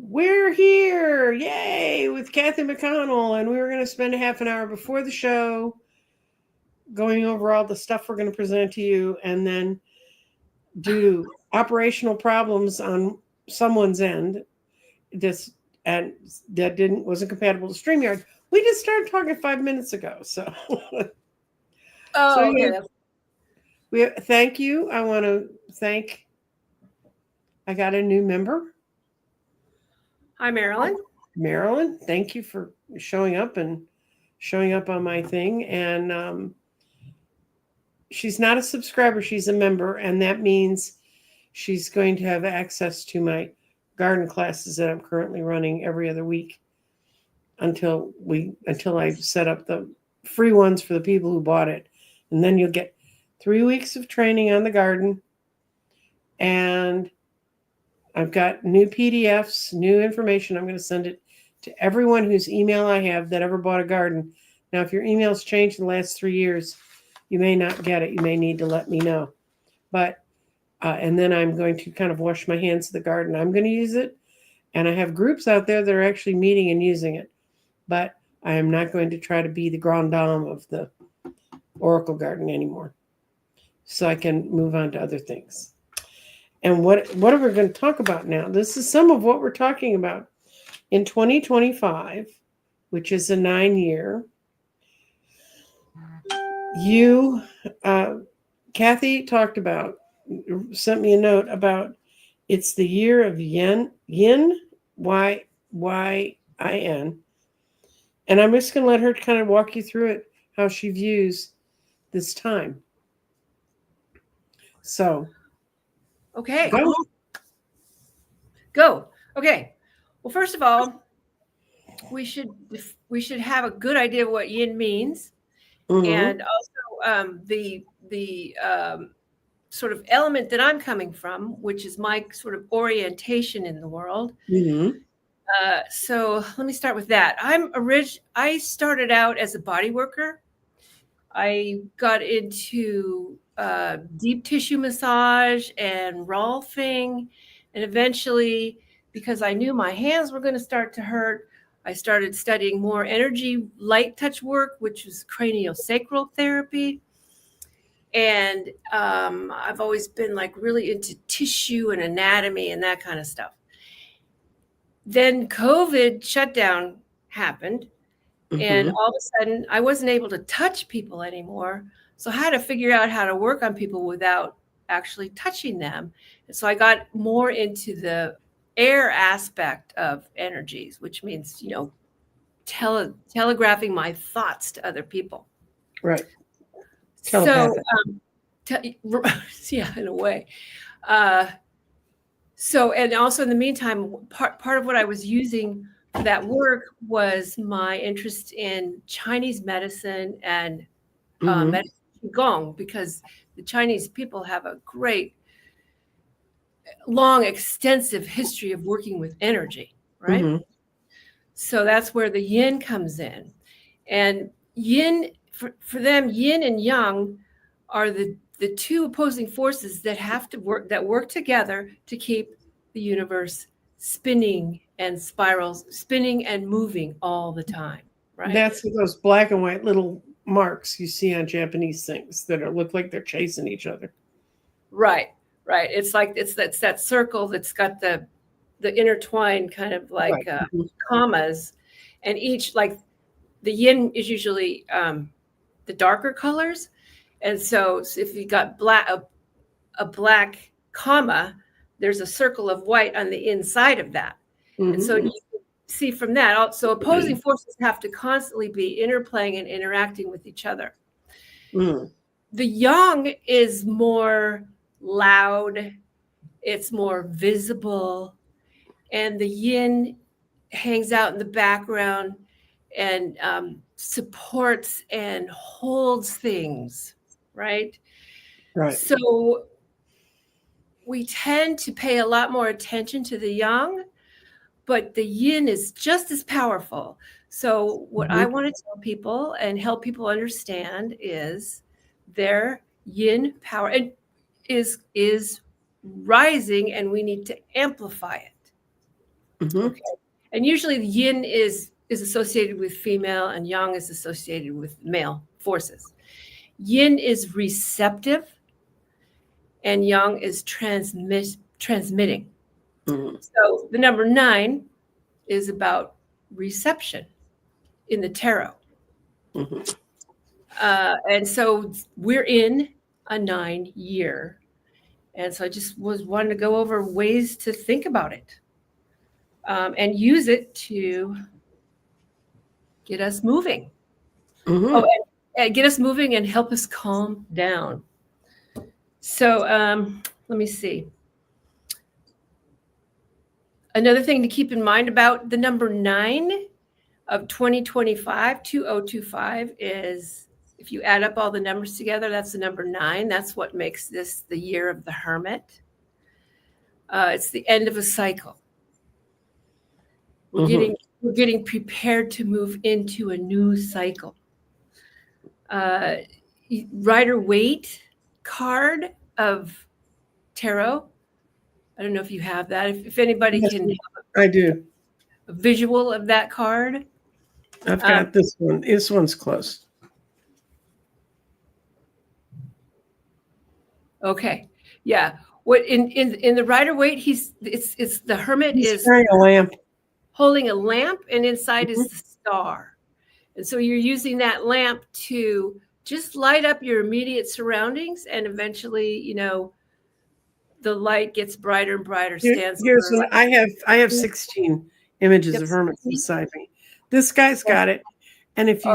We're here, yay, with Kathy McConnell, and we were going to spend a half an hour before the show going over all the stuff we're going to present to you, and then due to operational problems on someone's end, this and that wasn't compatible to StreamYard. We just started talking 5 minutes ago, so okay. We thank you. I want to thank. I got a new member. Hi, Marilyn. Marilyn, thank you for showing up on my thing. And she's not a subscriber, she's a member, and that means she's going to have access to my garden classes that I'm currently running every other week until I set up the free ones for the people who bought it. And then you'll get 3 weeks of training on the garden. And I've got new PDFs, new information. I'm going to send it to everyone whose email I have that ever bought a garden. Now, if your email's changed in the last 3 years, you may not get it. You may need to let me know. But, and then I'm going to kind of wash my hands of the garden. I'm going to use it. And I have groups out there that are actually meeting and using it. But I am not going to try to be the grande dame of the Oracle garden anymore. So I can move on to other things. And what are we going to talk about now? This is some of what we're talking about in 2025, which is a 9-year. You, Kathy sent me a note about it's the year of Yin, Y-Y-I-N. And I'm just going to let her kind of walk you through it, how she views this time. So. Okay. Go. Okay. Well, first of all, we should have a good idea of what yin means, and also the sort of element that I'm coming from, which is my sort of orientation in the world. So let me start with that. I started out as a body worker. I got into deep tissue massage and rolfing, and eventually, because I knew my hands were going to start to hurt, I started studying more energy light touch work, which was craniosacral therapy. And I've always been like really into tissue and anatomy and that kind of stuff. Then COVID shutdown happened. And all of a sudden, I wasn't able to touch people anymore. So I had to figure out how to work on people without actually touching them. And so I got more into the air aspect of energies, which means, telegraphing my thoughts to other people. Right. So, yeah, in a way. So, and also in the meantime, part of what I was using for that work was my interest in Chinese medicine and medicine Qigong, because the Chinese people have a great, long, extensive history of working with energy, right? So that's where the yin comes in. And yin, for them, yin and yang are the two opposing forces that work together to keep the universe spinning and moving all the time, right? That's those black and white little marks you see on Japanese things that look like they're chasing each other. Right. It's like it's that circle that's got the intertwined kind of like commas, and each, like the yin is usually the darker colors, and so if you got a black comma, there's a circle of white on the inside of that. And so you can see from that also opposing forces have to constantly be interplaying and interacting with each other. The yang is more loud, it's more visible, and the yin hangs out in the background and supports and holds things, right? So we tend to pay a lot more attention to the yang, but the yin is just as powerful. So what I want to tell people and help people understand is their yin power is rising, and we need to amplify it. Mhm. Okay. And usually the yin is associated with female and yang is associated with male forces. Yin is receptive and yang is transmitting. Mhm. So the number 9 is about reception in the tarot. Mhm. And so we're in a 9 year. And so I just wanted to go over ways to think about it and use it to get us moving. Mhm. Oh, and get us moving and help us calm down. So let me see. Another thing to keep in mind about the number 9 of 2025, 2025, is if you add up all the numbers together, that's the number 9. That's what makes this the year of the Hermit. It's the end of a cycle. We're getting prepared to move into a new cycle. Rider-Waite card of tarot. I don't know if you have that. If anybody Yes, can have I do. a visual of that card. I've got this one. This one's close. Okay. Yeah. What in the Rider-Waite, it's the Hermit is carrying a lamp, holding a lamp, and inside is the star. And so you're using that lamp to just light up your immediate surroundings, and eventually, you know, the light gets brighter and brighter. Here's one. I have 16 images of hermits beside me. This guy's got it. And if you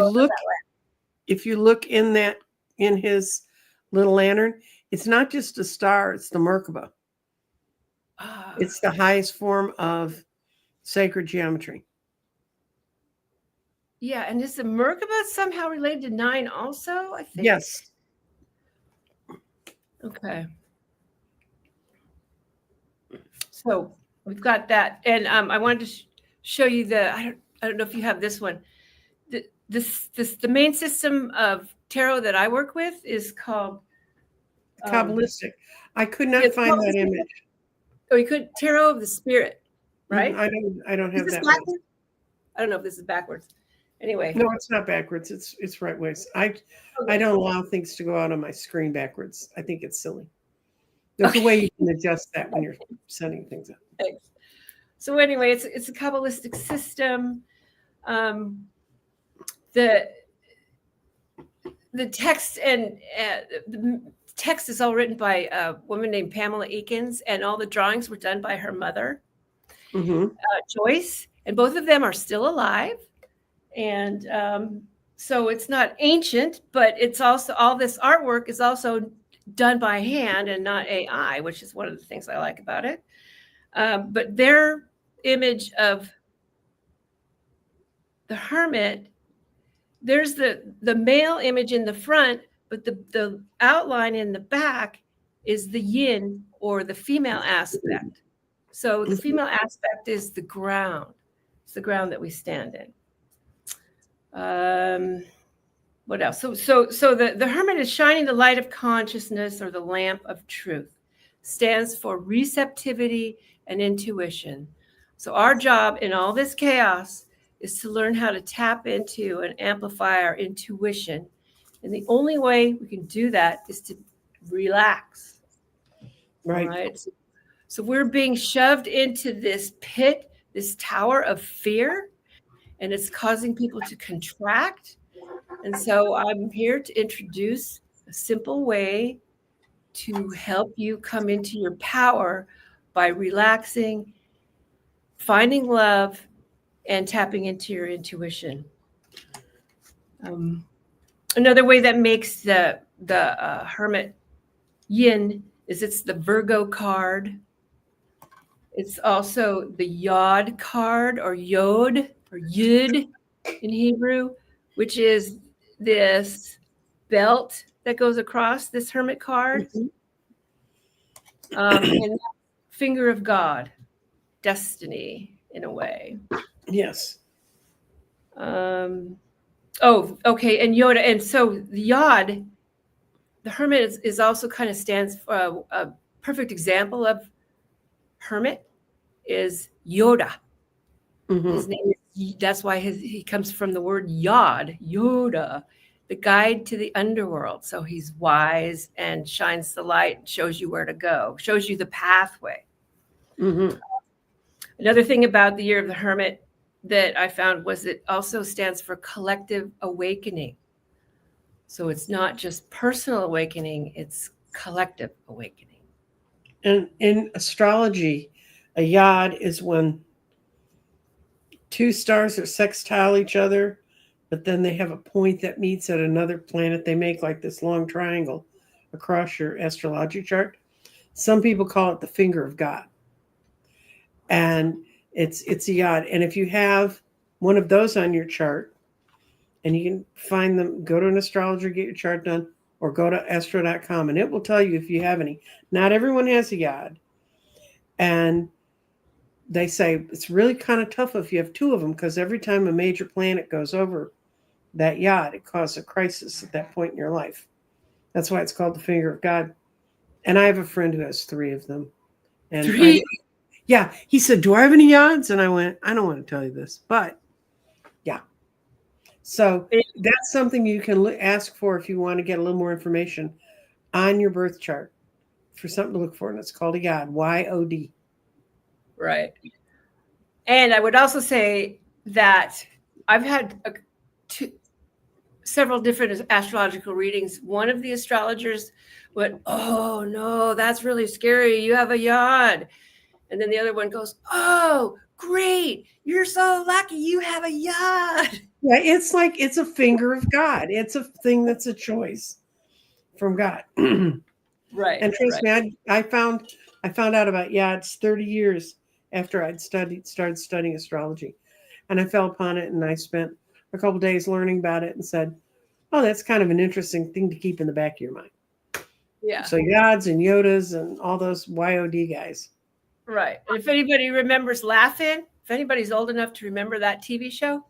look in his little lantern, it's not just a star, it's the Merkaba. It's the highest form of sacred geometry. Yeah, and is the Merkaba somehow related to 9 also, I think? Yes. Okay. So we've got that. And I wanted to show you I don't know if you have this one. The main system of tarot that I work with is called Kabbalistic. I could not find that image. Oh, you could Tarot of the Spirit, right? I don't have that one. I don't know if this is backwards. Anyway. No, it's not backwards. It's right ways. I don't allow things to go out on my screen backwards. I think it's silly. There's a way you can adjust that when you're setting things up. Thanks. So anyway, it's a Kabbalistic system. The text and the text is all written by a woman named Pamela Eakins, and all the drawings were done by her mother, Joyce, and both of them are still alive. And so it's not ancient, but it's also, all this artwork is also done by hand and not AI, which is one of the things I like about it. But their image of the Hermit, there's the male image in the front, but the outline in the back is the yin, or the female aspect. So the female aspect is the ground. It's the ground that we stand in. What else? So the Hermit is shining the light of consciousness, or the lamp of truth. Stands for receptivity and intuition. So our job in all this chaos is to learn how to tap into and amplify our intuition. And the only way we can do that is to relax. Right? So we're being shoved into this pit, this tower of fear, and it's causing people to contract. And so I'm here to introduce a simple way to help you come into your power by relaxing, finding love, and tapping into your intuition. Another way that makes the Hermit yin is it's the Virgo card. It's also the Yod card, or Yod, or Yud in Hebrew, which is this belt that goes across this Hermit card. And finger of God, destiny in a way. Yes. Oh, okay. And Yoda. And so the Yod, the Hermit is also kind of stands for a perfect example of Hermit is Yoda. His name is, that's why he comes from the word Yod, Yoda, the guide to the underworld. So he's wise and shines the light and shows you where to go, shows you the pathway. Another thing about the Year of the Hermit that I found was it also stands for collective awakening. So it's not just personal awakening, it's collective awakening. And in astrology, a Yod is when two stars are sextile each other, but then they have a point that meets at another planet. They make like this long triangle across your astrology chart. Some people call it the finger of God. And it's a Yod. And if you have one of those on your chart, and you can find them, go to an astrologer, get your chart done, or go to astro.com, and it will tell you if you have any. Not everyone has a Yod. And they say it's really kind of tough if you have two of them, because every time a major planet goes over that Yod, it causes a crisis at that point in your life. That's why it's called the finger of God. And I have a friend who has three of them. And yeah, he said, do I have any Yods? And I went, I don't want to tell you this, but yeah. So that's something you can ask for if you want to get a little more information on your birth chart for something to look for. And it's called a Yod, Y-O-D. Right. And I would also say that I've had several different astrological readings. One of the astrologers went, oh, no, that's really scary. You have a Yod. And then the other one goes, oh, great. You're so lucky. You have a Yod. Yeah, it's like it's a finger of God. It's a thing that's a choice from God. Right. And trust me, I found out about Yods 30 years after I'd started studying astrology. And I fell upon it, and I spent a couple of days learning about it and said, oh, that's kind of an interesting thing to keep in the back of your mind. Yeah. So Yods and Yodas and all those YOD guys. Right. And if anybody remembers Laugh-In, if anybody's old enough to remember that TV show,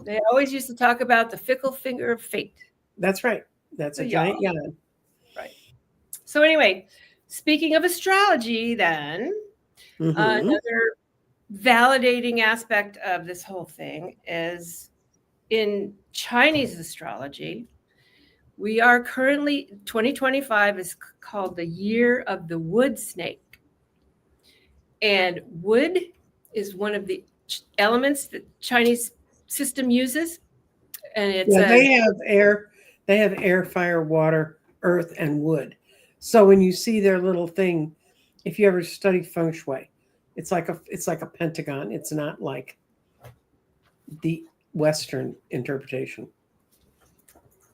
they always used to talk about the fickle finger of fate. That's right. That's a giant Yod. Right. So anyway, speaking of astrology, then another validating aspect of this whole thing is in Chinese astrology, we are currently, 2025 is called the Year of the Wood Snake. And wood is one of the elements that Chinese system uses. And it's they have air, fire, water, earth, and wood. So when you see their little thing, if you ever study feng shui, it's like a pentagon. It's not like the Western interpretation.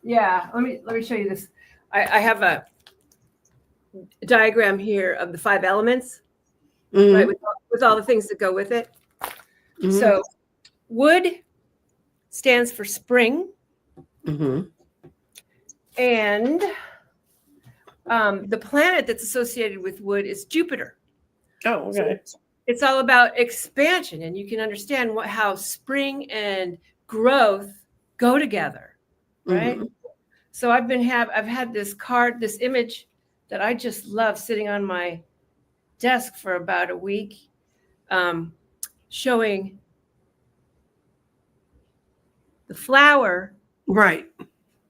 Yeah, let me show you this. I have a diagram here of the 5 elements, right, with all the things that go with it. So wood stands for spring. And the planet that's associated with wood is Jupiter. Oh, okay. So it's all about expansion, and you can understand how spring and growth go together, right? So I've had this image that I just love sitting on my desk for about a week, showing the flower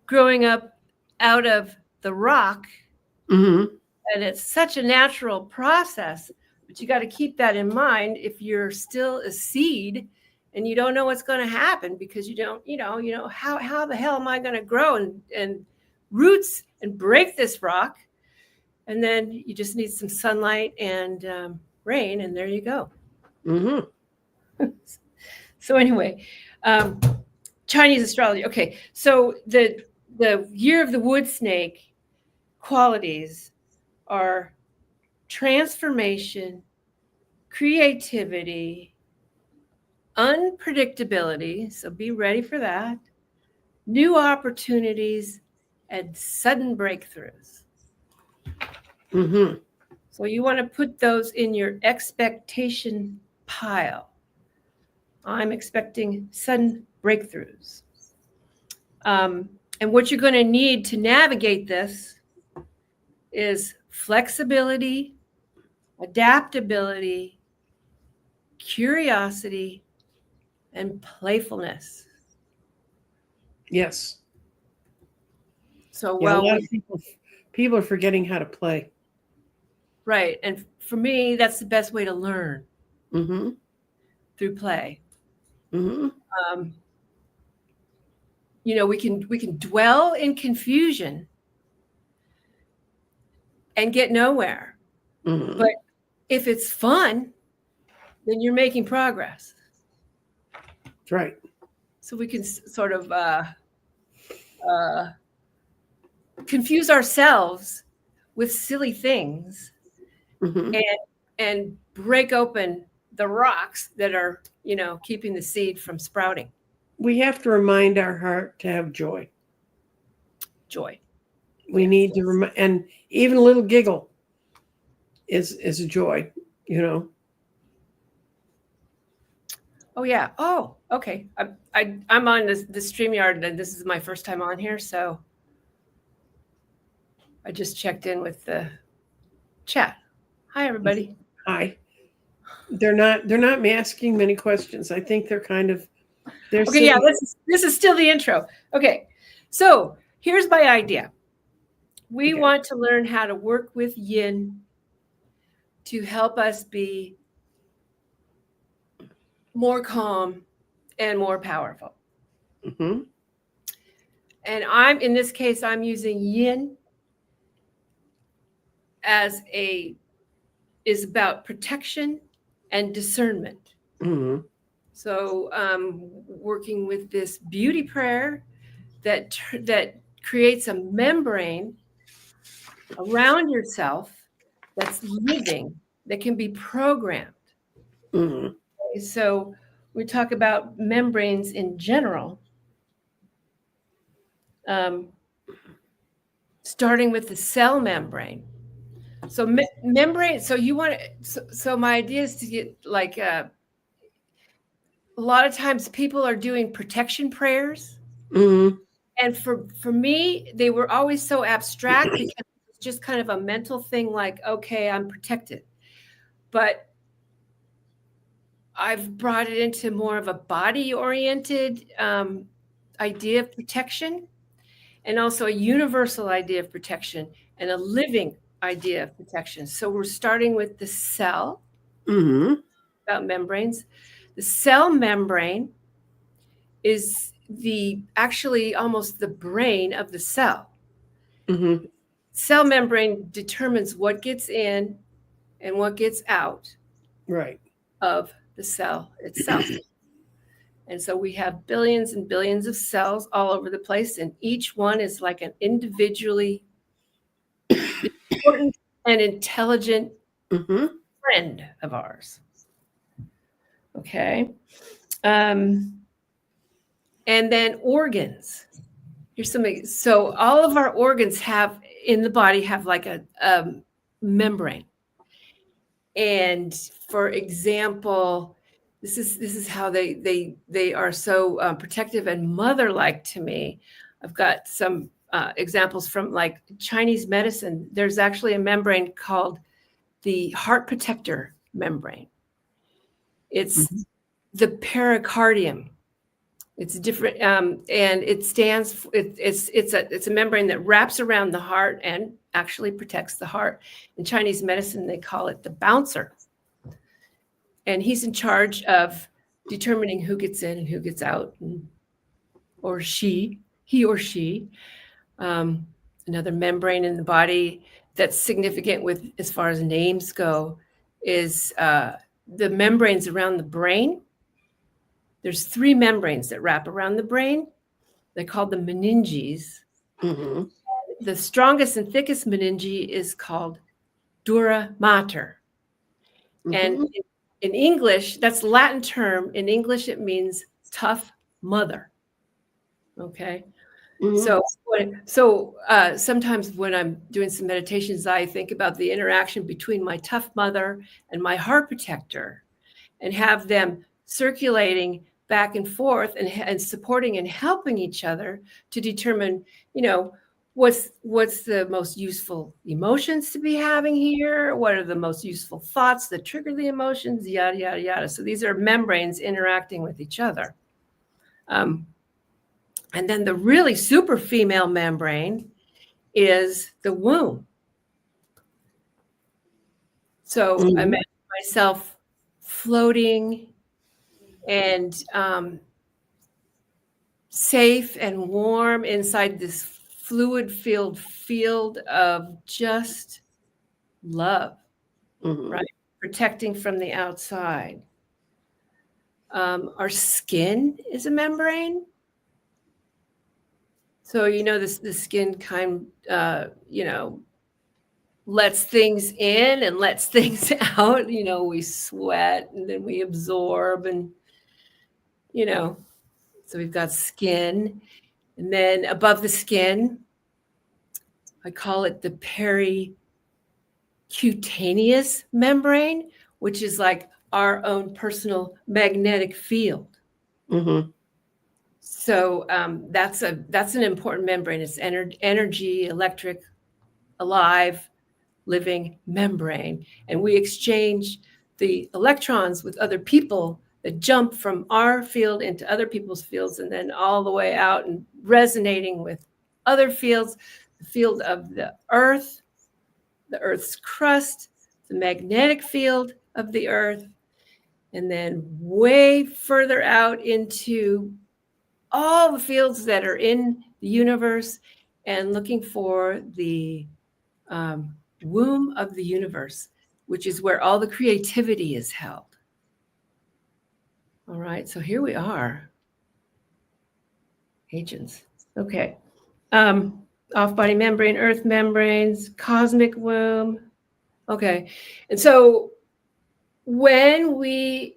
growing up out of the rock. And it's such a natural process, but you got to keep that in mind if you're still a seed and you don't know what's going to happen, because you don't, how the hell am I going to grow and roots and break this rock? And then you just need some sunlight and rain, and there you go. So anyway, Chinese astrology. Okay, so the Year of the Wood Snake qualities are transformation, creativity, unpredictability, so be ready for that, new opportunities, and sudden breakthroughs. So you want to put those in your expectation pile. I'm expecting sudden breakthroughs. And what you're going to need to navigate this is flexibility, adaptability, curiosity, and playfulness. Yes. So Yeah, a while lot of people are forgetting how to play. right, and for me, that's the best way to learn, Mm-hmm. through play. Mm-hmm. We can dwell in confusion and get nowhere. Mm-hmm. But if it's fun, then you're making progress. That's right. So we can sort of confuse ourselves with silly things, Mm-hmm. and break open the rocks that are, keeping the seed from sprouting. We have to remind our heart to have joy. Joy. We need to and even a little giggle is a joy, Oh yeah. Oh, okay. I'm on the StreamYard, and this is my first time on here, so I just checked in with the chat. Hi, everybody. Hi. They're not asking many questions. I think they're Okay, sitting. yeah, this is still the intro. Okay, so here's my idea. We want to learn how to work with yin to help us be more calm and more powerful. Mm-hmm. And in this case, I'm using yin is about protection and discernment. Mm-hmm. So working with this beauty prayer that creates a membrane around yourself that's living, that can be programmed. Mm-hmm. Okay, so we talk about membranes in general, starting with the cell membrane. So membrane. So you want to. So my idea is to get a lot of times people are doing protection prayers. Mm-hmm. And for me, they were always so abstract because it's just kind of a mental thing, like, okay, I'm protected. But I've brought it into more of a body-oriented idea of protection, and also a universal idea of protection, and a living idea of protection. So we're starting with the cell, Mm-hmm. about membranes. The cell membrane is actually almost the brain of the cell. Mm-hmm. Cell membrane determines what gets in and what gets out Right. of the cell itself. And so we have billions and billions of cells all over the place, and each one is like an individually important and intelligent Mm-hmm. friend of ours. Okay. And then organs. Here's something. So all of our organs in the body have like a membrane. And for example, this is how they are so protective and mother-like to me. I've got some examples from like Chinese medicine. There's actually a membrane called the heart protector membrane. It's the pericardium. It's different, and it stands. It's a membrane that wraps around the heart and actually protects the heart. In Chinese medicine, they call it the bouncer, and he's in charge of determining who gets in and who gets out, he or she. Another membrane in the body that's significant with as far as names go is the membranes around the brain. There's 3 membranes that wrap around the brain. They're called the meninges. Mm-hmm. The strongest and thickest meninge is called dura mater. Mm-hmm. And in English, that's a Latin term. In English, it means tough mother. Okay. Mm-hmm. So sometimes when I'm doing some meditations, I think about the interaction between my tough mother and my heart protector, and have them circulating back and forth and supporting and helping each other to determine, what's the most useful emotions to be having here? What are the most useful thoughts that trigger the emotions? Yada, yada, yada. So these are membranes interacting with each other. And then the really super female membrane is the womb. So I imagine myself floating and safe and warm inside this fluid-filled field of just love, right? Protecting from the outside. Our skin is a membrane. So, the skin kind lets things in and lets things out. We sweat and then we absorb and, so we've got skin. And then above the skin, I call it the pericutaneous membrane, which is like our own personal magnetic field. So that's an important membrane. It's energy, electric, alive, living membrane. And we exchange the electrons with other people that jump from our field into other people's fields and then all the way out and resonating with other fields, the field of the Earth's crust, the magnetic field of the Earth, and then way further out into all the fields that are in the universe and looking for the womb of the universe, which is where all the creativity is held. All right, so here we are. Agents. Okay. Off-body membrane, earth membranes, cosmic womb. Okay. And so when we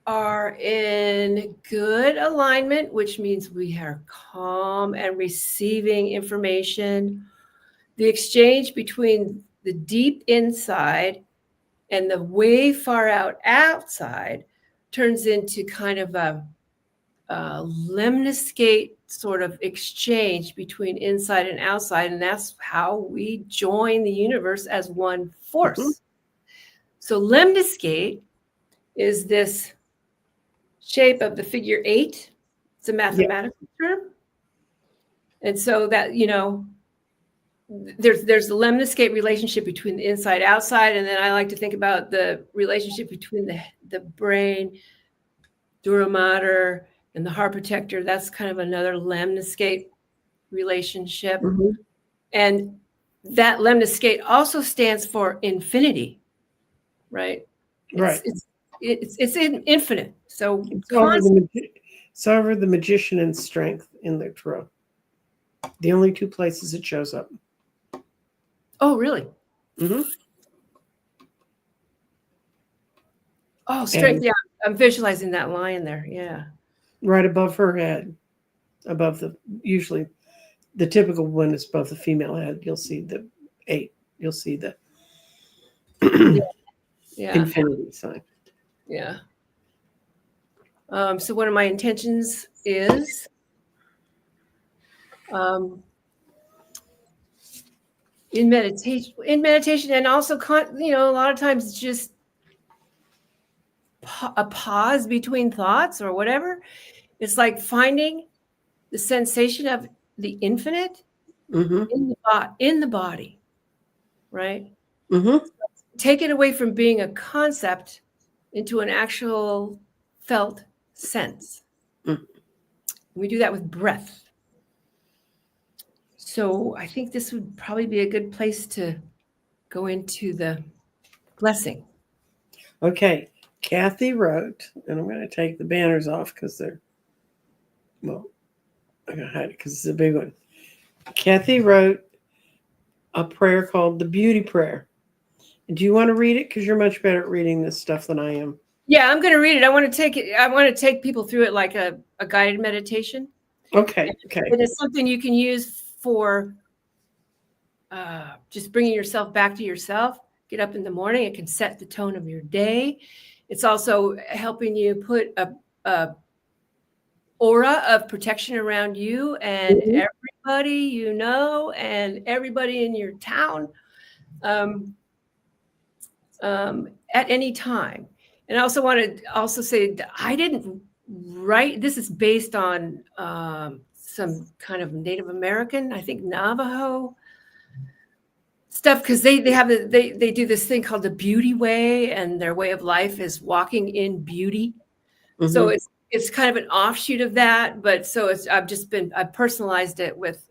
are in good alignment, which means we are calm and receiving information, the exchange between the deep inside and the way far out outside turns into kind of a lemniscate sort of exchange between inside and outside. And that's how we join the universe as one force. So lemniscate is this shape of the figure 8. It's a mathematical term. And so that, there's the lemniscate relationship between the inside outside. And then I like to think about the relationship between the brain, dura mater, and the heart protector. That's kind of another lemniscate relationship. And that lemniscate also stands for infinity, right? It's infinite. So it's over the magician and strength in the tarot. The only two places it shows up. Oh, really? Oh, strength. Yeah, I'm visualizing that lion there. Yeah. Right above her head, usually the typical one is above the female head. You'll see the 8. You'll see the infinity sign. Yeah. So one of my intentions is in meditation, and also a lot of times it's just a pause between thoughts or whatever. It's like finding the sensation of the infinite in the body, right? Take it away from being a concept into an actual felt sense. We do that with breath. So I think this would probably be a good place to go into the blessing. Okay. Kathy wrote, and I'm going to take the banners off because they're, I'm going to hide it because it's a big one. Kathy wrote a prayer called the Beauty Prayer. Do you want to read it? Because you're much better at reading this stuff than I am. Yeah, I'm going to read it. I want to take people through it like a guided meditation. Okay. It is something you can use for just bringing yourself back to yourself. Get up in the morning. It can set the tone of your day. It's also helping you put a aura of protection around you and everybody you know and everybody in your town um, at any time. And I also want to also say that I didn't write. This is based on some kind of Native American, I think Navajo stuff, because they do this thing called the beauty way, and their way of life is walking in beauty. So it's kind of an offshoot of that, but so it's I've personalized it with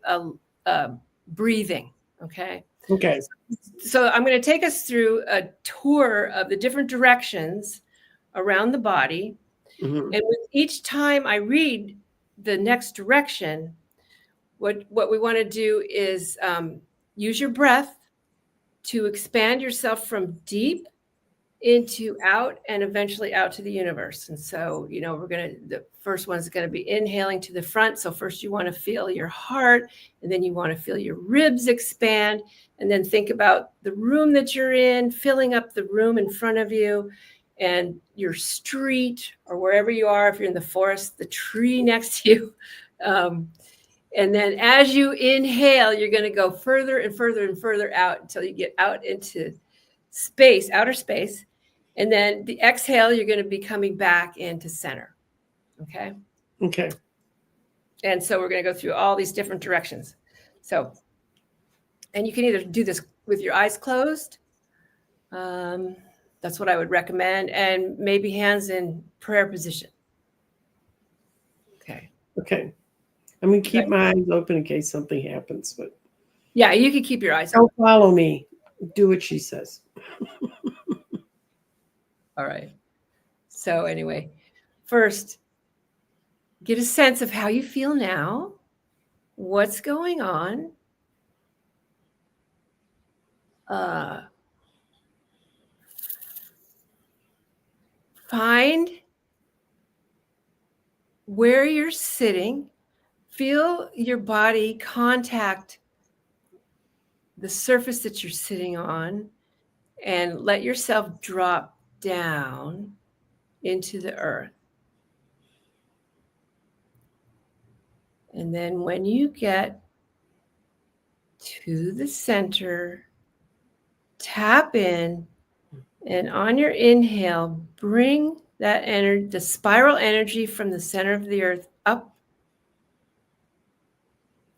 breathing. Okay. Okay. So I'm going to take us through a tour of the different directions around the body. Mm-hmm. And with each time I read the next direction, what we want to do is use your breath to expand yourself from deep into out and eventually out to the universe. And so, the first one's going to be inhaling to the front. So first you want to feel your heart, and then you want to feel your ribs expand, and then think about the room that you're in, filling up the room in front of you and your street, or wherever you are. If you're in the forest, the tree next to you. And then as you inhale, you're going to go further and further and further out until you get out into space, outer space. And then the exhale, you're going to be coming back into center. Okay. Okay. And so we're going to go through all these different directions. So, and you can either do this with your eyes closed. That's what I would recommend. And maybe hands in prayer position. Okay. Okay. I'm going to keep my eyes open in case something happens, but yeah, you can keep your eyes don't open. follow me. Do what she says. All right. So anyway, first, get a sense of how you feel now. What's going on? Find where you're sitting. Feel your body contact the surface that you're sitting on, and let yourself drop down into the earth. And then when you get to the center, tap in, and on your inhale, bring that energy, the spiral energy from the center of the earth up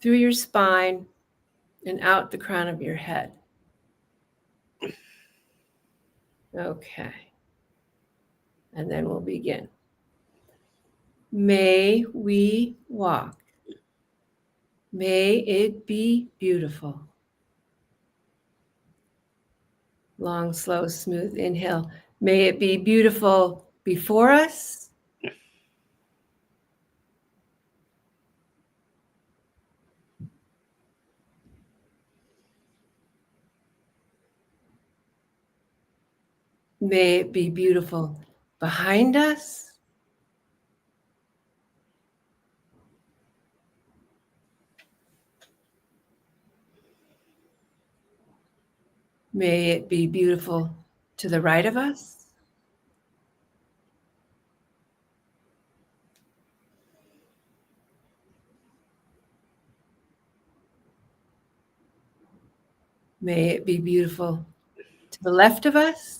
through your spine and out the crown of your head. Okay. And then we'll begin. May we walk. May it be beautiful. Long, slow, smooth inhale. May it be beautiful before us. May it be beautiful behind us. May it be beautiful to the right of us. May it be beautiful to the left of us.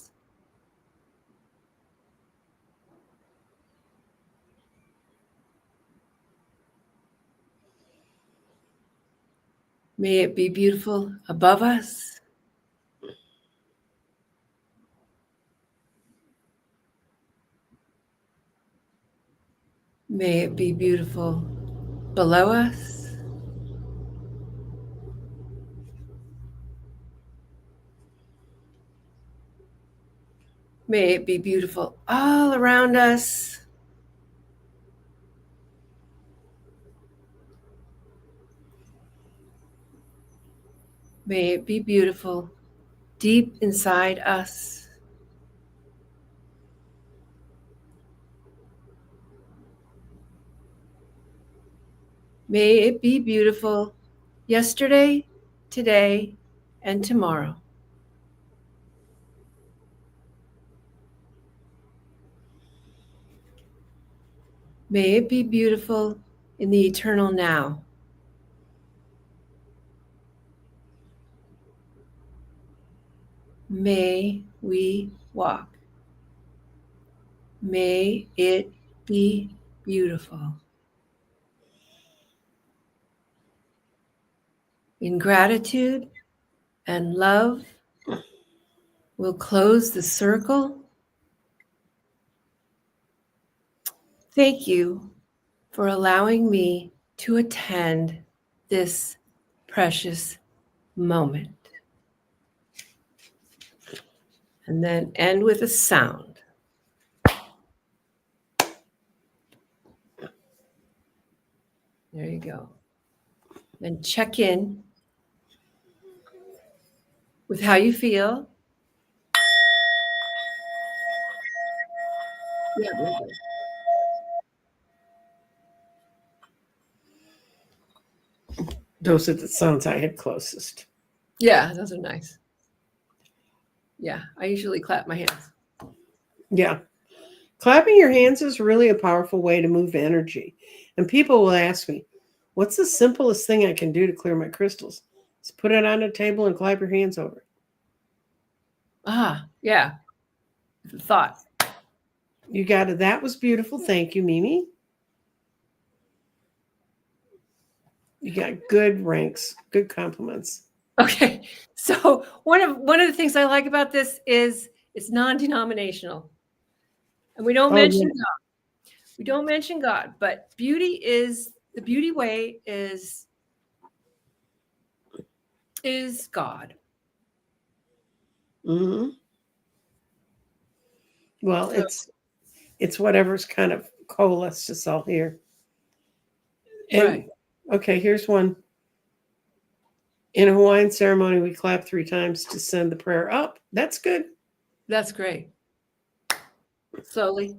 May it be beautiful above us. May it be beautiful below us. May it be beautiful all around us. May it be beautiful deep inside us. May it be beautiful yesterday, today, and tomorrow. May it be beautiful in the eternal now. may we walk. May it be beautiful. In gratitude and love, we'll close the circle. Thank you for allowing me to attend this precious moment. And then end with a sound. There you go. Then check in with how you feel. Yeah, very good. Those are the sounds I had closest. Yeah, those are nice. Yeah, I usually clap my hands. Yeah. Clapping your hands is really a powerful way to move energy. And people will ask me, what's the simplest thing I can do to clear my crystals? Just put it on a table and clap your hands over it. Ah, yeah. Thought. You got it. That was beautiful. Thank you, Mimi. You got good ranks, good compliments. Okay. So one of the things I like about this is it's non-denominational. And we don't mention God. We don't mention God, but the beauty way is God. Mm-hmm. Well, So, it's whatever's kind of coalesced us all here. And right. okay, here's one. In a Hawaiian ceremony, we clap 3 times to send the prayer up. That's good. That's great. Slowly.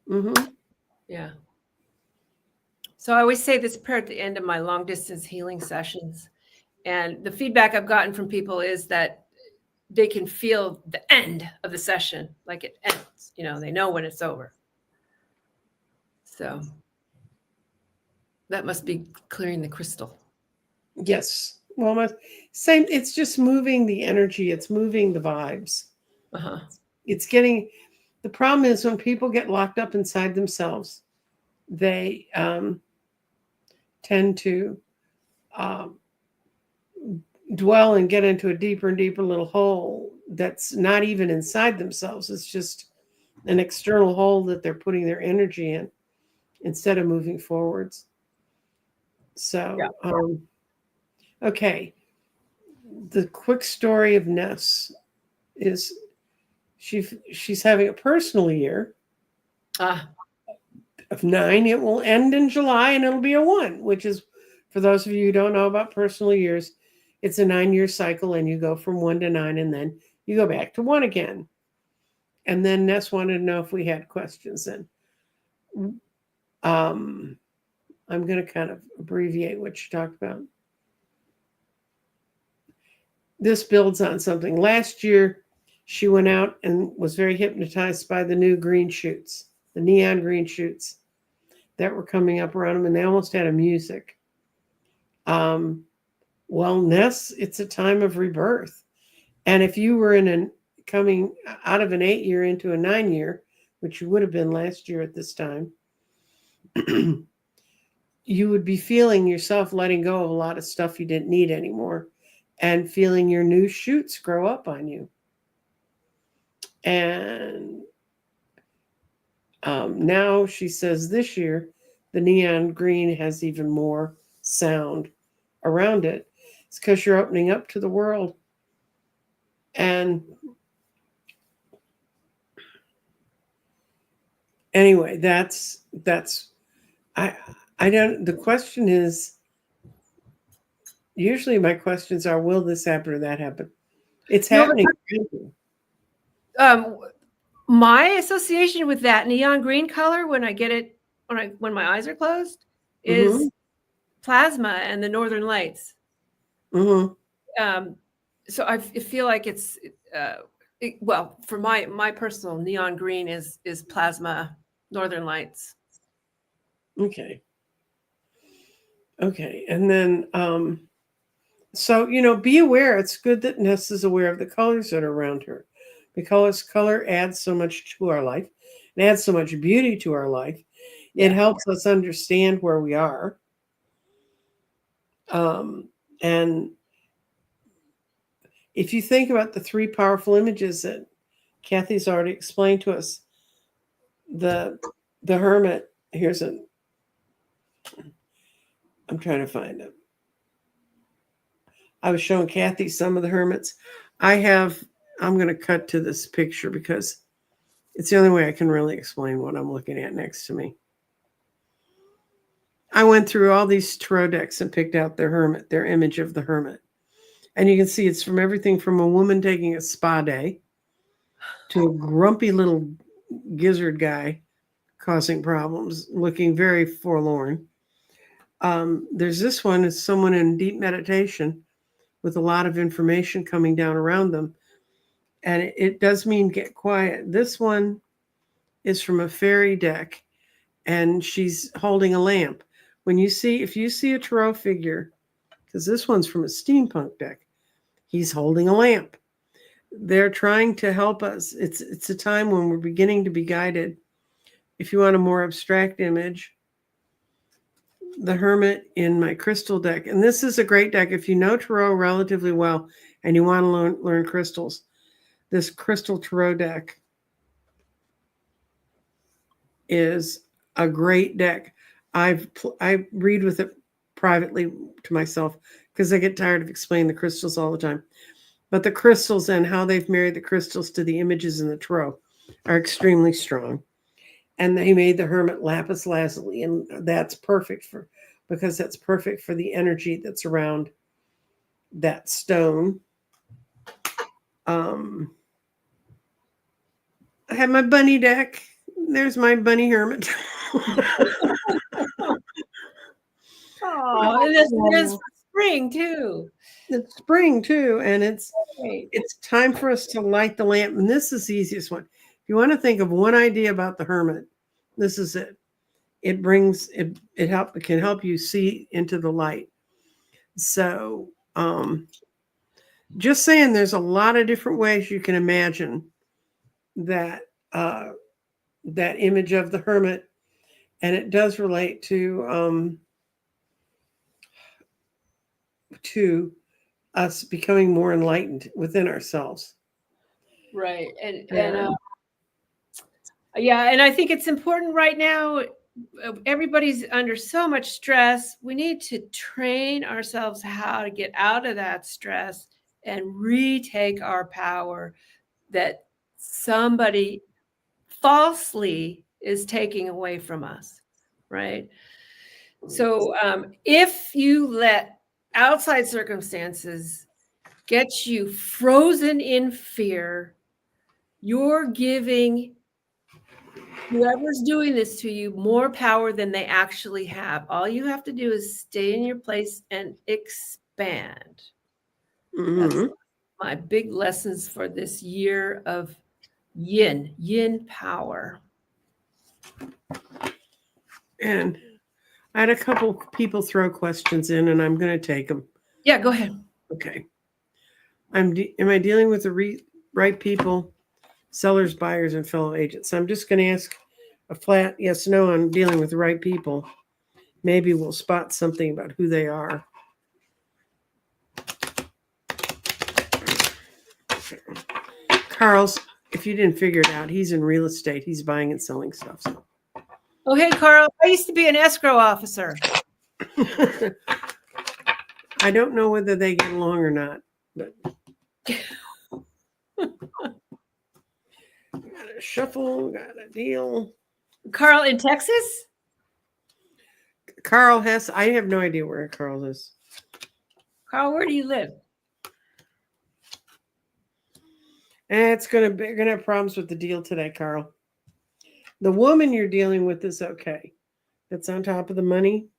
Mm-hmm. Yeah. So I always say this prayer at the end of my long distance healing sessions. And the feedback I've gotten from people is that they can feel the end of the session, like it ends. They know when it's over. So that must be clearing the crystal. Yes. Well, same. It's just moving the energy. It's moving the vibes. Uh-huh. It's getting. The problem is when people get locked up inside themselves, they tend to dwell and get into a deeper and deeper little hole that's not even inside themselves. It's just an external hole that they're putting their energy in instead of moving forwards. So, okay. The quick story of Ness is she's having a personal year of 9. It will end in July and it'll be a 1, which is, for those of you who don't know about personal years, it's a 9-year cycle and you go from 1 to 9 and then you go back to 1 again. And then Ness wanted to know if we had questions. And I'm going to kind of abbreviate what she talked about. This builds on something. Last year, she went out and was very hypnotized by the new green shoots, the neon green shoots that were coming up around them, and they almost had a music. Ness, it's a time of rebirth. And if you were coming out of an 8-year into a 9-year, which you would have been last year at this time, you would be feeling yourself letting go of a lot of stuff you didn't need anymore and feeling your new shoots grow up on you. And now she says this year, the neon green has even more sound around it. It's because you're opening up to the world. And anyway, I don't, the question is, usually my questions are, will this happen or that happen? It's happening. My association with that neon green color when I get it, when my eyes are closed, is plasma and the northern lights. Mm-hmm. So I feel like it's, for my personal neon green is plasma, northern lights. Okay. And then So, be aware. It's good that Ness is aware of the colors that are around her, because color adds so much to our life. It adds so much beauty to our life. It Yeah. helps us understand where we are. And if you think about the three powerful images that Kathy's already explained to us, the Hermit, I'm trying to find it. I was showing Kathy some of the Hermits. I'm going to cut to this picture because it's the only way I can really explain what I'm looking at next to me. I went through all these tarot decks and picked out their Hermit, their image of the Hermit. And you can see it's from everything from a woman taking a spa day to a grumpy little gizzard guy causing problems, looking very forlorn. There's this one, is someone in deep meditation with a lot of information coming down around them. And it does mean get quiet. This one is from a fairy deck, and she's holding a lamp. If you see a tarot figure, because this one's from a steampunk deck, he's holding a lamp. They're trying to help us. It's a time when we're beginning to be guided. If you want a more abstract image, the Hermit in my crystal deck. And this is a great deck if you know tarot relatively well and you want to learn crystals. This crystal tarot deck is a great deck. I read with it privately to myself because I get tired of explaining the crystals all the time. But the crystals and how they've married the crystals to the images in the tarot are extremely strong. And they made the Hermit lapis lazuli, and that's perfect because that's perfect for the energy that's around that stone. I have my bunny deck. There's my bunny Hermit. Oh, and it's spring too. It's spring too, and it's Great. it's time for us to light the lamp. And this is the easiest one. If you want to think of one idea about the Hermit, this is it. It can help you see into the light. So just saying, there's a lot of different ways you can imagine that that image of the Hermit, and it does relate to us becoming more enlightened within ourselves. Right. And yeah, and I think it's important right now. Everybody's under so much stress. We need to train ourselves how to get out of that stress and retake our power that somebody falsely is taking away from us, right? So if you let outside circumstances get you frozen in fear, you're giving whoever's doing this to you more power than they actually have. All you have to do is stay in your place and expand. Mm-hmm. That's my big lessons for this year of yin power. And I had a couple people throw questions in, and I'm going to take them. Yeah, go ahead. Okay. Am I dealing with the right people, sellers, buyers, and fellow agents? I'm just going to ask a flat yes, no. I'm dealing with the right people. Maybe we'll spot something about who they are. Carl's, if you didn't figure it out, he's in real estate. He's buying and selling stuff. So. Oh, hey, Carl. I used to be an escrow officer. I don't know whether they get along or not, but got a shuffle, got a deal. Carl in Texas? Carl Hess. I have no idea where Carl is. Carl, where do you live? It's gonna have problems with the deal today, Carl. The woman you're dealing with is okay. That's on top of the money.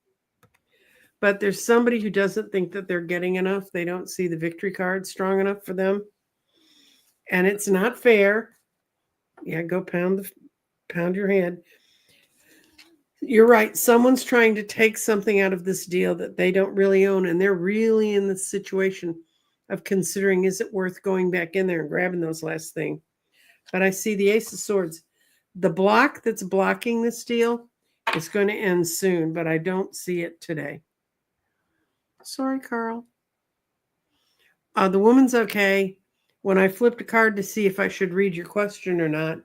But there's somebody who doesn't think that they're getting enough. They don't see the victory card strong enough for them. And it's not fair. Yeah, go pound your head. You're right. Someone's trying to take something out of this deal that they don't really own, and they're really in the situation of considering, is it worth going back in there and grabbing those last thing? But I see the Ace of Swords. The block that's blocking this deal is going to end soon, but I don't see it today. Sorry, Carl. The woman's okay. When I flipped a card to see if I should read your question or not,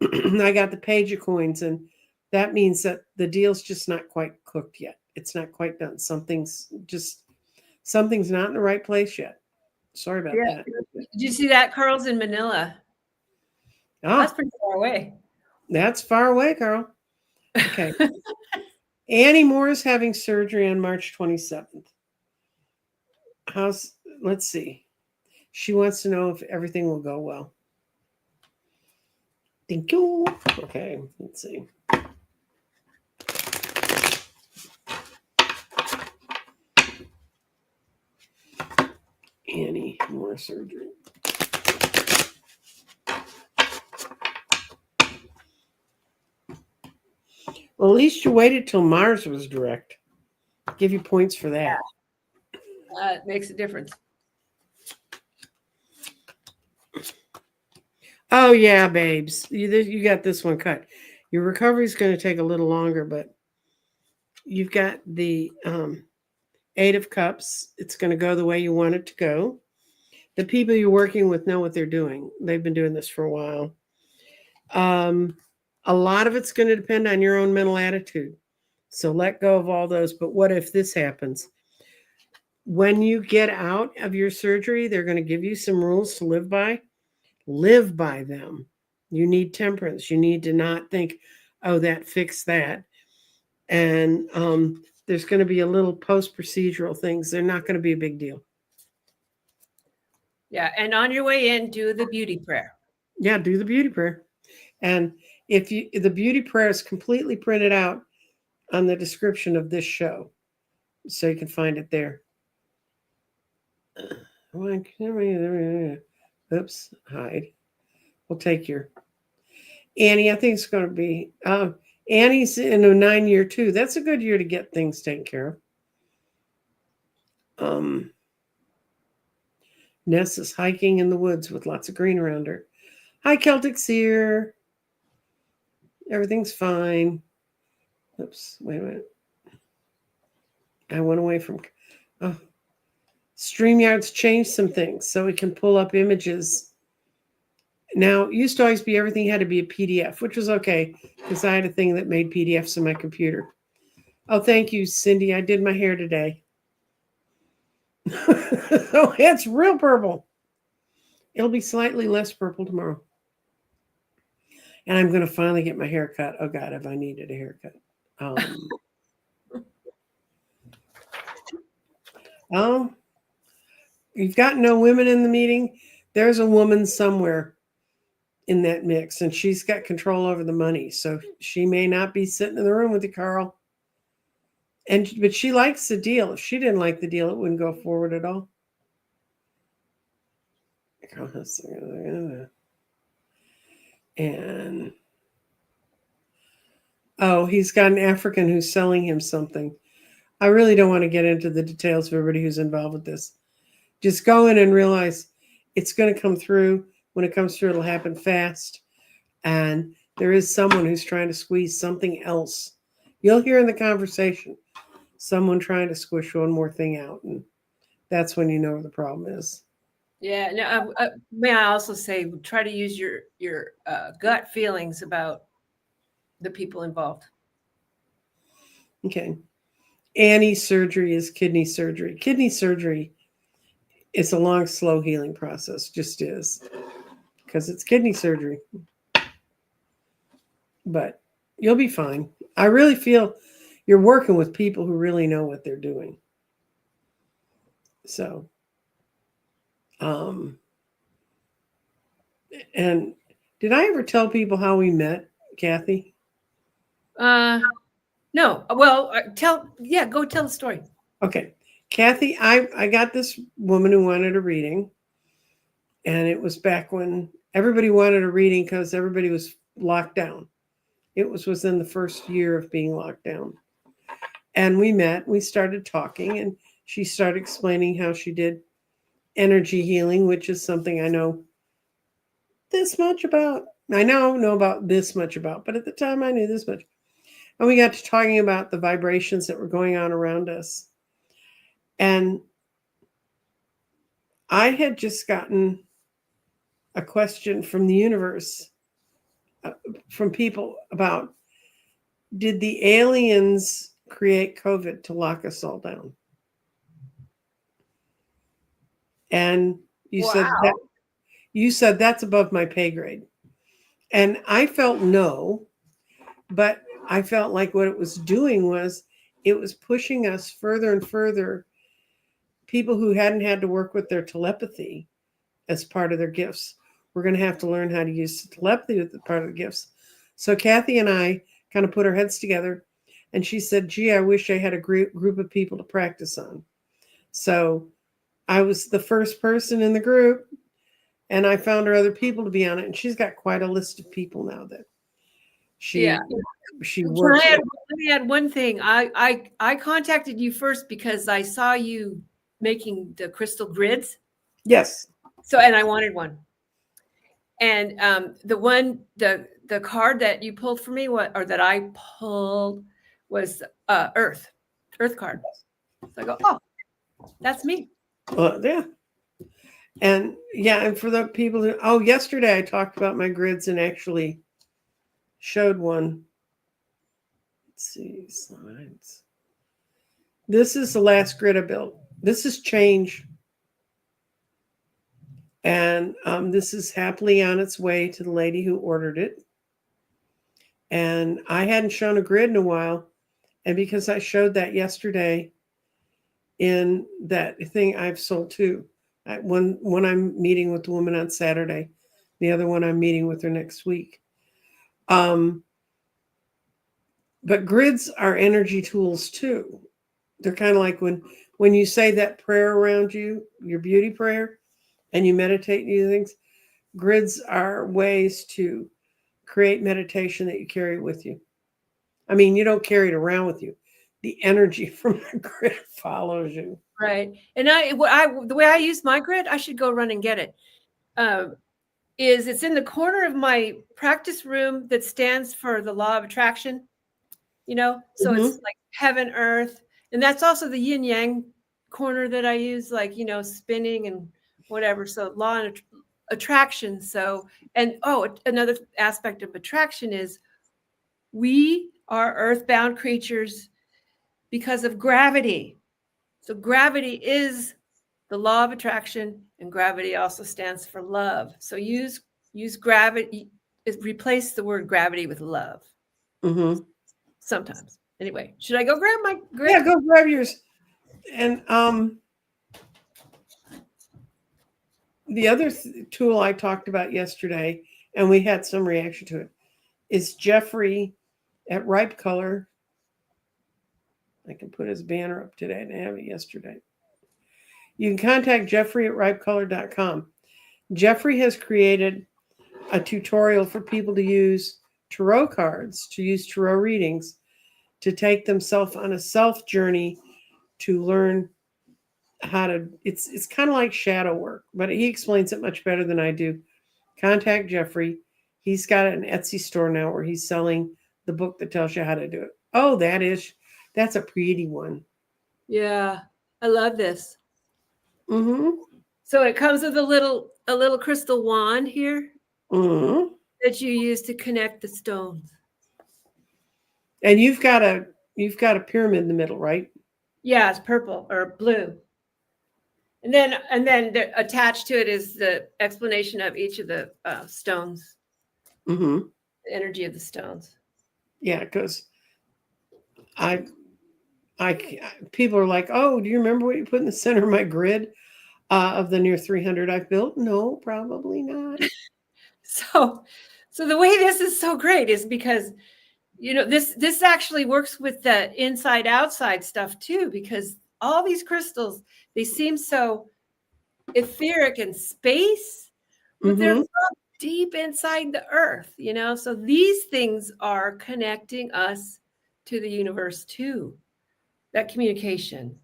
I got the Page of Coins, and that means that the deal's just not quite cooked yet. It's not quite done. Something's not in the right place yet. Sorry about that. Did you see that? Carl's in Manila. Oh, that's pretty far away. That's far away, Carl. Okay. Annie Moore is having surgery on March 27th. Let's see. She wants to know if everything will go well. Thank you. Okay, let's see. Annie Moore surgery. Well, at least you waited till Mars was direct. I'll give you points for that. It makes a difference. Oh, yeah, babes. You got this one cut. Your recovery is going to take a little longer, but you've got the Eight of Cups. It's going to go the way you want it to go. The people you're working with know what they're doing. They've been doing this for a while. A lot of it's going to depend on your own mental attitude. So let go of all those. But what if this happens? When you get out of your surgery, they're going to give you some rules to live by. Live by them. You need temperance. You need to not think, oh, that fixed that. And there's going to be a little post-procedural things. They're not going to be a big deal. Yeah. And on your way in, do the beauty prayer. Yeah, do the beauty prayer. And if the beauty prayer is completely printed out on the description of this show, so you can find it there. Oops, hide. We'll take your Annie. I think it's going to be Annie's in a 9-year too. That's a good year to get things taken care of. Ness is hiking in the woods with lots of green around her. Hi, Celtic Seer. Everything's fine. Oops, wait a minute. I went away from. Oh, StreamYard's changed some things so we can pull up images. Now, it used to always be everything had to be a PDF, which was okay because I had a thing that made PDFs on my computer. Oh, thank you, Cindy. I did my hair today. Oh, it's real purple. It'll be slightly less purple tomorrow. And I'm going to finally get my hair cut. Oh, God, have I needed a haircut? You've got no women in the meeting. There's a woman somewhere in that mix, and she's got control over the money. So she may not be sitting in the room with you, Carl. But she likes the deal. If she didn't like the deal, it wouldn't go forward at all. And he's got an African who's selling him something. I really don't want to get into the details of everybody who's involved with this. Just go in and realize it's going to come through. When it comes through, it'll happen fast. And there is someone who's trying to squeeze something else. You'll hear in the conversation someone trying to squish one more thing out. And that's when you know where the problem is. Yeah. Now, may I also say, try to use your gut feelings about the people involved. Okay. Annie's surgery is kidney surgery. Kidney surgery is a long, slow healing process. Just is. Because it's kidney surgery. But you'll be fine. I really feel you're working with people who really know what they're doing. So, and did I ever tell people how we met, Kathy? No. Well, go tell the story. Okay. Kathy, I got this woman who wanted a reading. And it was back when everybody wanted a reading because everybody was locked down. It was within the first year of being locked down. And we met, we started talking, and she started explaining how she did energy healing, which is something I know this much about. I now know about this much about, but at the time I knew this much. And we got to talking about the vibrations that were going on around us. And I had just gotten a question from the universe, from people about, did the aliens create COVID to lock us all down? And you said that's above my pay grade. And I felt no, but I felt like what it was doing was it was pushing us further and further. People who hadn't had to work with their telepathy as part of their gifts, we're going to have to learn how to use telepathy with the part of the gifts. So Kathy and I kind of put our heads together, and she said, gee, I wish I had a group of people to practice on. So I was the first person in the group, and I found her other people to be on it. And she's got quite a list of people now that she works. Let me add one thing. I contacted you first because I saw you making the crystal grids. Yes. So, and I wanted one. And the card that you pulled for me, that I pulled, was Earth card. So I go, oh, that's me. Yeah. And for the people who, yesterday I talked about my grids and actually showed one. Let's see, slides. This is the last grid I built. This is change. And this is happily on its way to the lady who ordered it. And I hadn't shown a grid in a while. And because I showed that yesterday in that thing, I've sold two. One I'm meeting with the woman on Saturday. The other one I'm meeting with her next week. But grids are energy tools too. They're kind of like when you say that prayer around you, your beauty prayer, and you meditate and do things, grids are ways to create meditation that you carry with you. I mean, you don't carry it around with you. The energy from the grid follows you. Right. And the way I use my grid, I should go run and get it. Is it's in the corner of my practice room that stands for the law of attraction, so it's like heaven, earth. And that's also the yin yang corner that I use, like, spinning and whatever. So law and attraction. So, and another aspect of attraction is we are earthbound creatures because of gravity. So gravity is the law of attraction, and gravity also stands for love. So use gravity, replace the word gravity with love. Mm-hmm. Sometimes. Anyway, should I go grab my grid? Yeah, go grab yours. And the other tool I talked about yesterday, and we had some reaction to it, is Jeffrey at Ripe Color. I can put his banner up today. I didn't have it yesterday. You can contact Jeffrey at ripecolor.com. Jeffrey has created a tutorial for people to use tarot cards, to use tarot readings, to take themselves on a self journey to learn how to, it's kind of like shadow work, but he explains it much better than I do. Contact Jeffrey. He's got an Etsy store now where he's selling the book that tells you how to do it. Oh, that's a pretty one. Yeah, I love this. Mm-hmm. So it comes with a little crystal wand here that you use to connect the stones. And you've got a pyramid in the middle, right? Yeah, it's purple or blue. And then attached to it is the explanation of each of the stones. Mm-hmm. The energy of the stones. Yeah, because people are like, oh, do you remember what you put in the center of my grid of the near 300 I've built? No, probably not. So the way this is so great is because, this actually works with the inside outside stuff too, because all these crystals, they seem so etheric in space, but they're deep inside the earth, you know? So these things are connecting us to the universe too. That communication.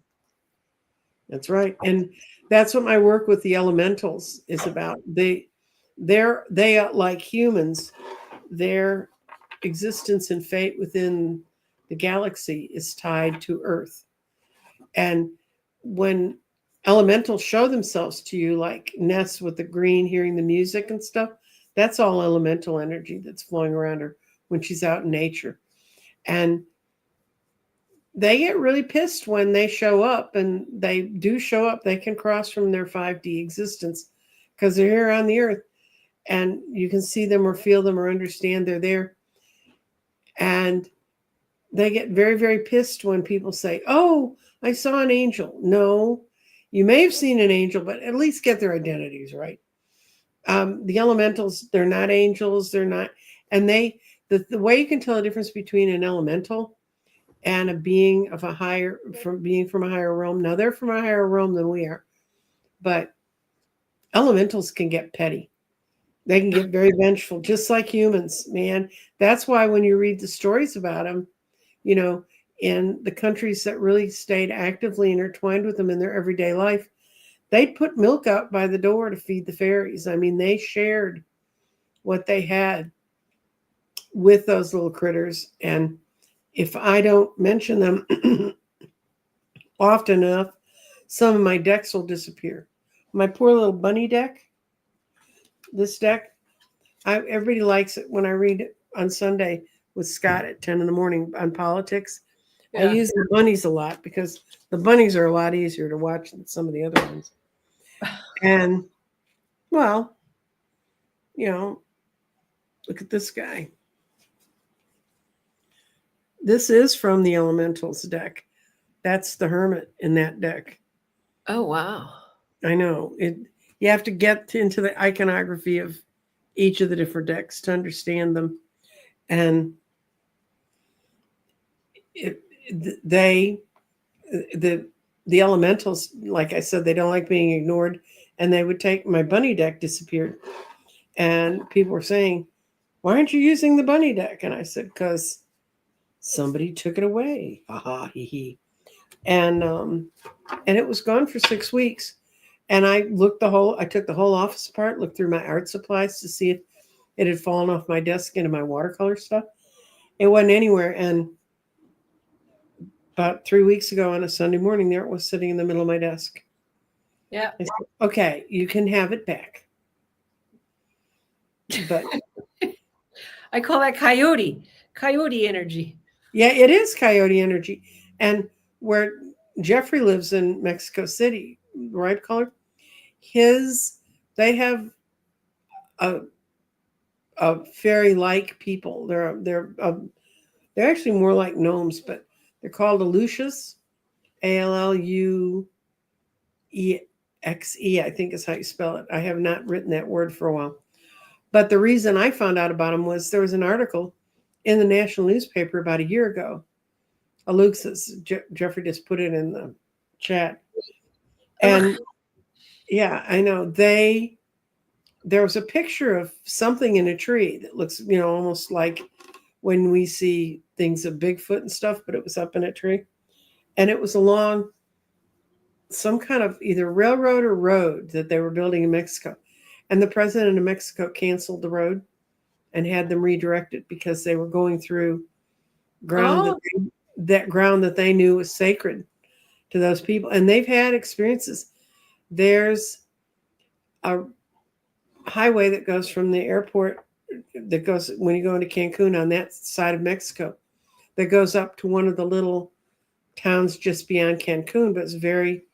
That's right. And that's what my work with the elementals is about. They are like humans. Their existence and fate within the galaxy is tied to Earth. And when elementals show themselves to you, like Ness with the green, hearing the music and stuff, that's all elemental energy that's flowing around her when she's out in nature. And they get really pissed when they show up, and they do show up. They can cross from their 5D existence because they're here on the earth, and you can see them or feel them or understand they're there. And they get very, very pissed when people say, "Oh, I saw an angel." No, you may have seen an angel, but at least get their identities right. The elementals, they're not angels. They're not. And the way you can tell the difference between an elemental and a being of a higher, from a higher realm. Now they're from a higher realm than we are, but elementals can get petty. They can get very vengeful, just like humans, man. That's why when you read the stories about them, you know, in the countries that really stayed actively intertwined with them in their everyday life, they'd put milk out by the door to feed the fairies. I mean, they shared what they had with those little critters. And if I don't mention them often enough, some of my decks will disappear. My poor little bunny deck, this deck, everybody likes it when I read it on Sunday with Scott at 10 in the morning on politics. Yeah. I use the bunnies a lot because the bunnies are a lot easier to watch than some of the other ones. And, well, you know, look at this guy. This is from the Elementals deck. That's the Hermit in that deck. Oh, wow. I know. You have to get into the iconography of each of the different decks to understand them. And the elementals, like I said, they don't like being ignored. And they would take, my bunny deck disappeared. And people were saying, "Why aren't you using the bunny deck?" And I said, "Because somebody took it away." Ha ha, hee hee. And it was gone for 6 weeks. And I took the whole office apart, looked through my art supplies to see if it had fallen off my desk into my watercolor stuff. It wasn't anywhere. And about 3 weeks ago on a Sunday morning, there it was sitting in the middle of my desk. Yeah. I said, "Okay, you can have it back." But I call that coyote energy. Yeah, it is coyote energy. And where Jeffrey lives in Mexico City, right, Color? They have a fairy-like people. They're actually more like gnomes, but they're called Alushas, Alluexe, I think is how you spell it. I have not written that word for a while. But the reason I found out about them was there was an article in the national newspaper about a year ago. Aluxas, Jeffrey just put it in the chat. And yeah, I know there was a picture of something in a tree that looks, almost like when we see things of Bigfoot and stuff, but it was up in a tree. And it was along some kind of either railroad or road that they were building in Mexico. And the president of Mexico canceled the road and had them redirected because they were going through ground that they knew was sacred to those people. And they've had experiences. There's a highway that goes from the airport that goes when you go into Cancun on that side of Mexico that goes up to one of the little towns just beyond Cancun, but it's a very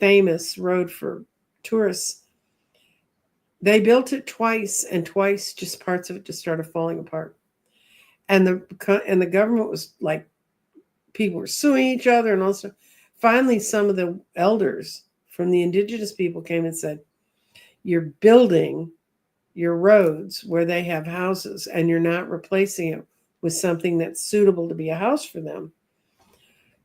famous road for tourists. They built it twice, and twice just parts of it just started falling apart. And the government was like, people were suing each other and also finally some of the elders from the indigenous people came and said, "You're building your roads where they have houses and you're not replacing it with something that's suitable to be a house for them."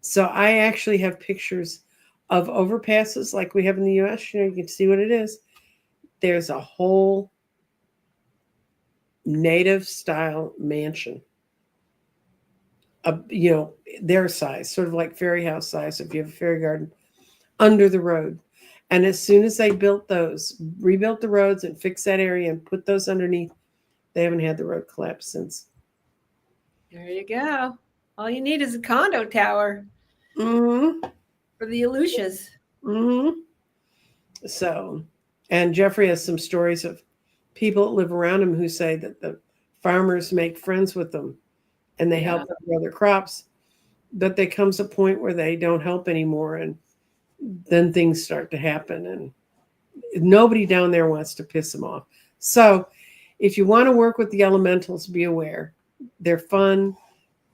So I actually have pictures of overpasses like we have in the US. You can see what it is. There's a hole native style mansion. Their size, sort of like fairy house size, if you have a fairy garden, under the road. And as soon as they built those, rebuilt the roads and fixed that area and put those underneath, they haven't had the road collapse since. There you go. All you need is a condo tower Mm-hmm. for the Aleutias. Mm-hmm. So, and Jeffrey has some stories of people that live around him who say that the farmers make friends with them and they help them grow their crops. But there comes a point where they don't help anymore, and then things start to happen, and nobody down there wants to piss them off. So if you want to work with the elementals, be aware. They're fun.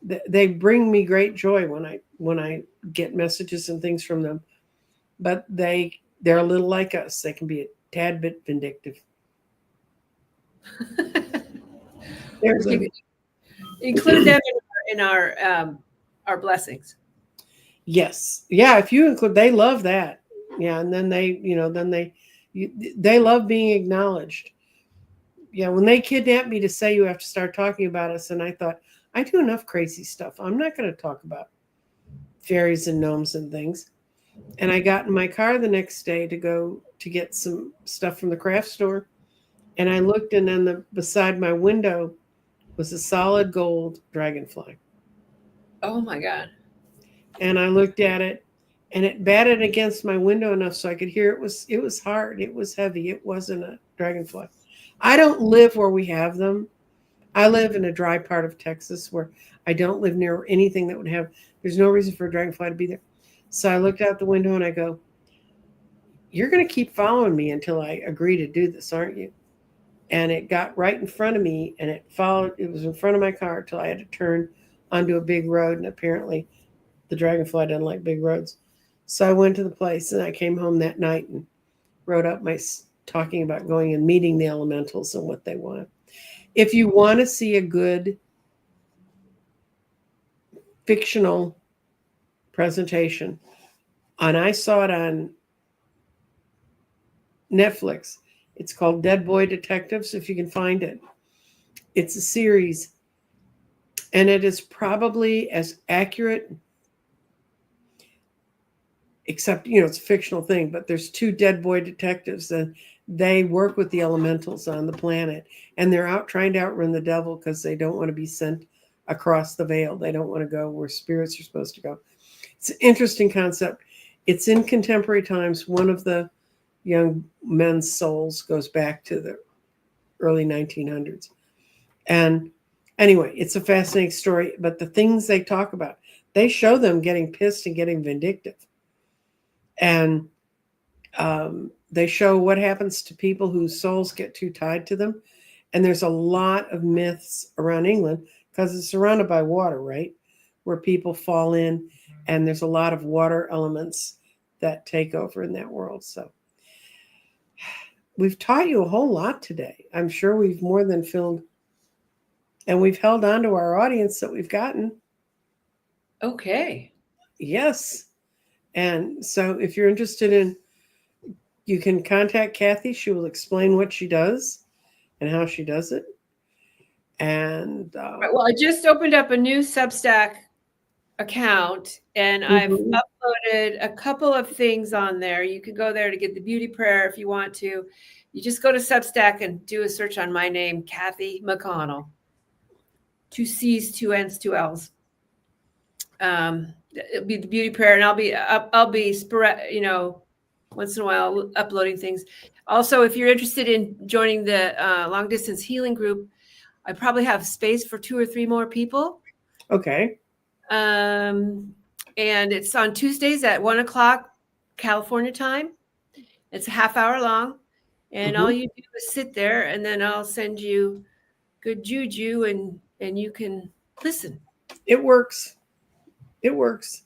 They bring me great joy when I get messages and things from them. But they're a little like us. They can be a tad bit vindictive. Include them in our blessings. Yes. Yeah, if you include, they love that. Yeah, and then they love being acknowledged. Yeah, when they kidnapped me to say you have to start talking about us, and I thought, I do enough crazy stuff. I'm not going to talk about fairies and gnomes and things. And I got in my car the next day to go to get some stuff from the craft store. And I looked, and then beside my window was a solid gold dragonfly. Oh my God. And I looked at it, and it batted against my window enough so I could hear it was hard. It was heavy. It wasn't a dragonfly. I don't live where we have them. I live in a dry part of Texas where I don't live near anything that would have, there's no reason for a dragonfly to be there. So I looked out the window and I go, you're going to keep following me until I agree to do this, aren't you? And it got right in front of me, and it was in front of my car till I had to turn onto a big road. And apparently the dragonfly doesn't like big roads. So I went to the place, and I came home that night and wrote up talking about going and meeting the elementals and what they want. If you want to see a good fictional presentation, and I saw it on Netflix, it's called Dead Boy Detectives, if you can find it. It's a series, and it is probably as accurate, except, it's a fictional thing, but there's two dead boy detectives, and they work with the elementals on the planet, and they're out trying to outrun the devil because they don't want to be sent across the veil. They don't want to go where spirits are supposed to go. It's an interesting concept. It's in contemporary times. One of the young men's souls goes back to the early 1900s. And anyway, it's a fascinating story, but the things they talk about, they show them getting pissed and getting vindictive. And they show what happens to people whose souls get too tied to them. And there's a lot of myths around England because it's surrounded by water, right? Where people fall in, and there's a lot of water elements that take over in that world. So we've taught you a whole lot today. I'm sure we've more than filled, and we've held on to our audience that we've gotten. Okay. Yes. And so if you're interested in, you can contact Kathy. She will explain what she does and how she does it. And well, I just opened up a new Substack account, and I've uploaded a couple of things on there. You can go there to get the beauty prayer if you want to. You just go to Substack and do a search on my name, Kathy McConnell. 2 C's, 2 N's, 2 L's. It'll be the beauty prayer, and I'll be once in a while uploading things. Also, if you're interested in joining the long distance healing group, I probably have space for 2 or 3 more people. Okay. And it's on Tuesdays at 1:00 California time. It's a half hour long, and all you do is sit there, and then I'll send you good juju, and you can listen. It works. It works.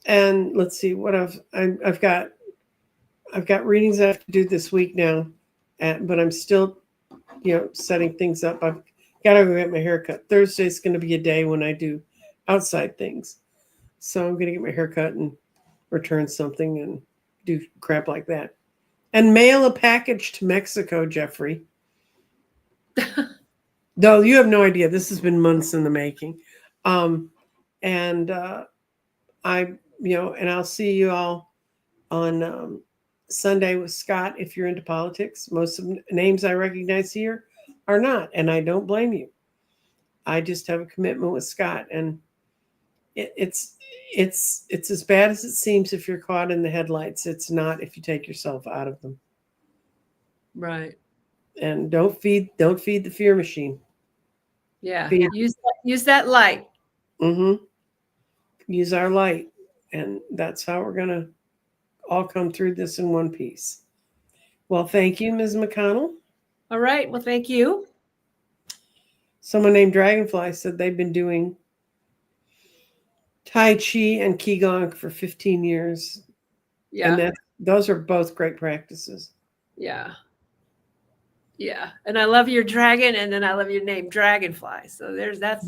And let's see what I've got readings I have to do this week now, but I'm still, setting things up. I've got to go get my hair cut. Thursday's going to be a day when I do outside things. So I'm going to get my hair cut and return something and do crap like that. And mail a package to Mexico, Jeffrey. Though you have no idea, this has been months in the making. And and I'll see you all on Sunday with Scott if you're into politics. Most of the names I recognize here are not, and I don't blame you. I just have a commitment with Scott, and it's as bad as it seems if you're caught in the headlights. It's not if you take yourself out of them. Right. And don't feed the fear machine. Yeah. Use that light. Mm-hmm. Use our light, and that's how we're gonna all come through this in one piece. Well, thank you, Ms. McConnell. All right. Well, thank you. Someone named Dragonfly said they've been doing Tai Chi and Qigong for 15 years. Yeah. And those are both great practices. Yeah. Yeah. And I love your dragon, and then I love your name, Dragonfly. So that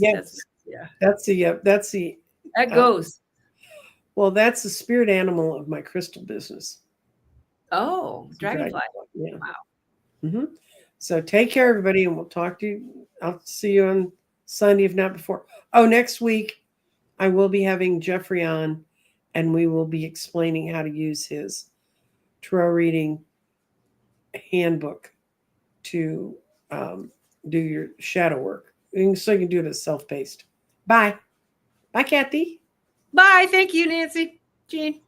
goes. Well, that's the spirit animal of my crystal business. Oh, dragonfly. Yeah. Wow. Mm-hmm. So take care, everybody, and we'll talk to you. I'll see you on Sunday, if not before. Oh, next week I will be having Jeffrey on, and we will be explaining how to use his tarot reading handbook to do your shadow work. So you can do it as self-paced. Bye. Bye, Kathy. Bye. Thank you, Nancy. Jean.